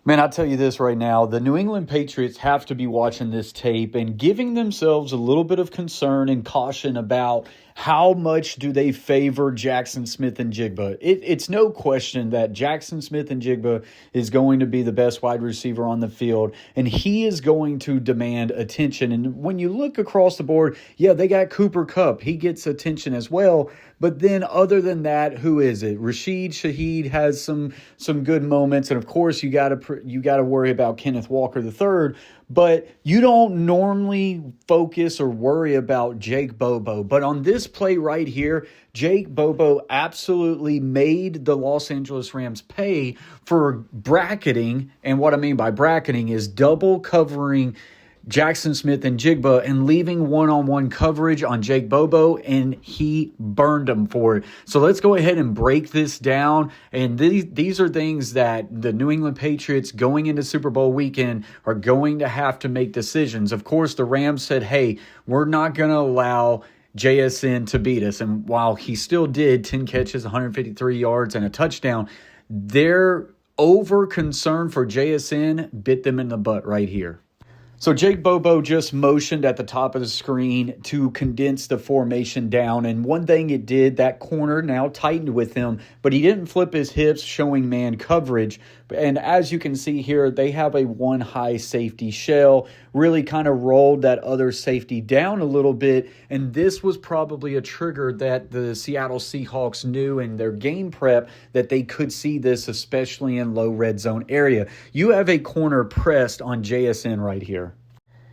Man, I'll tell you this right now. The New England Patriots have to be watching this tape and giving themselves a little bit of concern and caution about how much do they favor Jackson Smith and Jigba. It's no question that Jackson Smith and Jigba is going to be the best wide receiver on the field, and he is going to demand attention. And when you look across the board, yeah, they got Cooper Kupp. He gets attention as well. But then other than that, who is it? Rashid Shaheed has some good moments. And of course, you got to worry about Kenneth Walker III. But you don't normally focus or worry about Jake Bobo. But on this play right here, Jake Bobo absolutely made the Los Angeles Rams pay for bracketing. And what I mean by bracketing is double covering Jackson Smith and Jigba and leaving one-on-one coverage on Jake Bobo, and he burned him for it. So let's go ahead and break this down. And these are things that the New England Patriots going into Super Bowl weekend are going to have to make decisions. Of course, the Rams said, hey, we're not going to allow JSN to beat us. And while he still did 10 catches, 153 yards, and a touchdown, their over concern for JSN bit them in the butt right here. So Jake Bobo just motioned at the top of the screen to condense the formation down. And one thing it did, that corner now tightened with him, but he didn't flip his hips, showing man coverage. And as you can see here, they have a one high safety shell, really kind of rolled that other safety down a little bit. And this was probably a trigger that the Seattle Seahawks knew in their game prep that they could see this, especially in low red zone area. You have a corner pressed on JSN right here.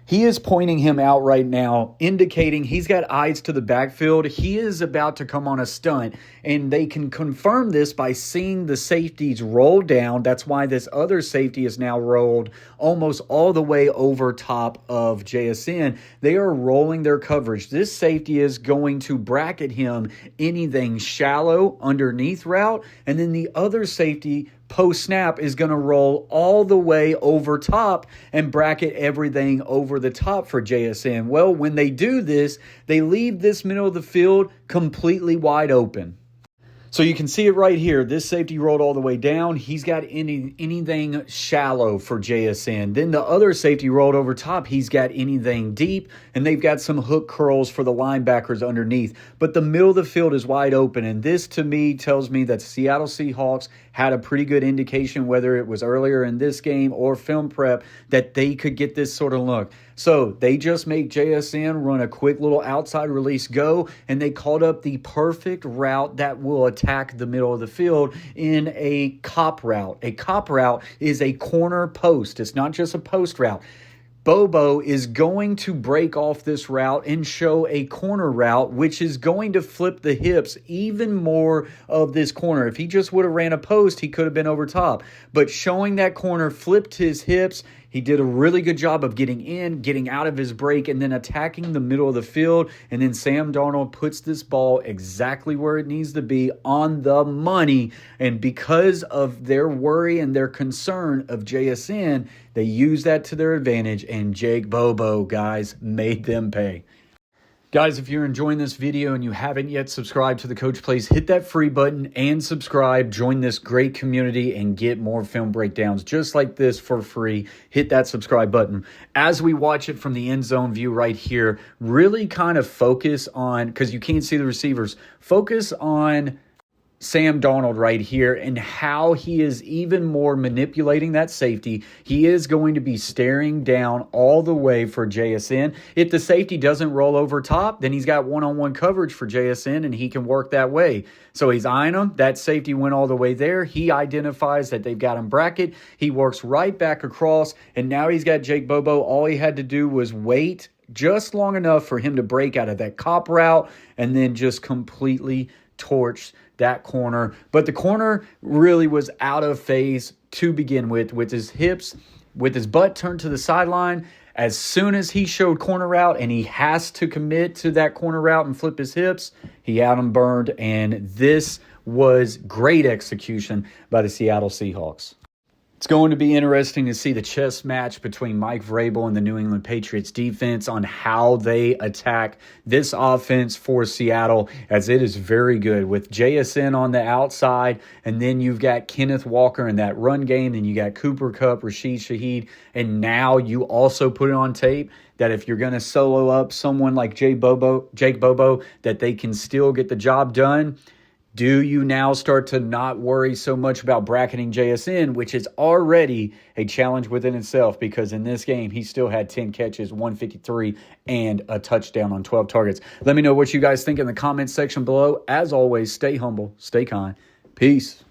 He is pointing him out right now, indicating he's got eyes to the backfield. He is about to come on a stunt, and they can confirm this by seeing the safeties roll down. That's why this other safety is now rolled almost all the way over top of JSN. They are rolling their coverage. This safety is going to bracket him anything shallow underneath route, and then the other safety post-snap is going to roll all the way over top and bracket everything over the top for JSN. Well, when they do this, they leave this middle of the field completely wide open. So you can see it right here. This safety rolled all the way down. He's got anything shallow for JSN. Then the other safety rolled over top. He's got anything deep, and they've got some hook curls for the linebackers underneath. But the middle of the field is wide open, and this to me tells me that Seattle Seahawks had a pretty good indication, whether it was earlier in this game or film prep, that they could get this sort of look. So they just make JSN run a quick little outside release go, and they called up the perfect route that will attack the middle of the field in a cop route. A cop route is a corner post. It's not just a post route. Bobo is going to break off this route and show a corner route, which is going to flip the hips even more of this corner. If he just would have ran a post, he could have been over top. But showing that corner flipped his hips. He did a really good job of getting in, getting out of his break, and then attacking the middle of the field. And then Sam Darnold puts this ball exactly where it needs to be, on the money. And because of their worry and their concern of JSN, they use that to their advantage. And Jake Bobo, guys, made them pay. Guys, if you're enjoying this video and you haven't yet subscribed to the Coach Plays, hit that free button and subscribe. Join this great community and get more film breakdowns just like this for free. Hit that subscribe button. As we watch it from the end zone view right here, really kind of focus on, because you can't see the receivers, focus on Sam Darnold right here and how he is even more manipulating that safety. He is going to be staring down all the way for JSN. If the safety doesn't roll over top, then he's got one-on-one coverage for JSN and he can work that way. So he's eyeing him. That safety went all the way there. He identifies that they've got him bracket. He works right back across, and now he's got Jake Bobo. All he had to do was wait just long enough for him to break out of that cop route and then just completely torch that corner. But the corner really was out of phase to begin with his hips, with his butt turned to the sideline. As soon as he showed corner route and he has to commit to that corner route and flip his hips, he had him burned. And this was great execution by the Seattle Seahawks. It's going to be interesting to see the chess match between Mike Vrabel and the New England Patriots defense on how they attack this offense for Seattle, as it is very good with JSN on the outside, and then you've got Kenneth Walker in that run game, and you got Cooper Kupp, Rashid Shaheed, and now you also put it on tape that if you're going to solo up someone like Jake Bobo, that they can still get the job done. Do you now start to not worry so much about bracketing JSN, which is already a challenge within itself, because in this game, he still had 10 catches, 153, and a touchdown on 12 targets. Let me know what you guys think in the comments section below. As always, stay humble, stay kind. Peace.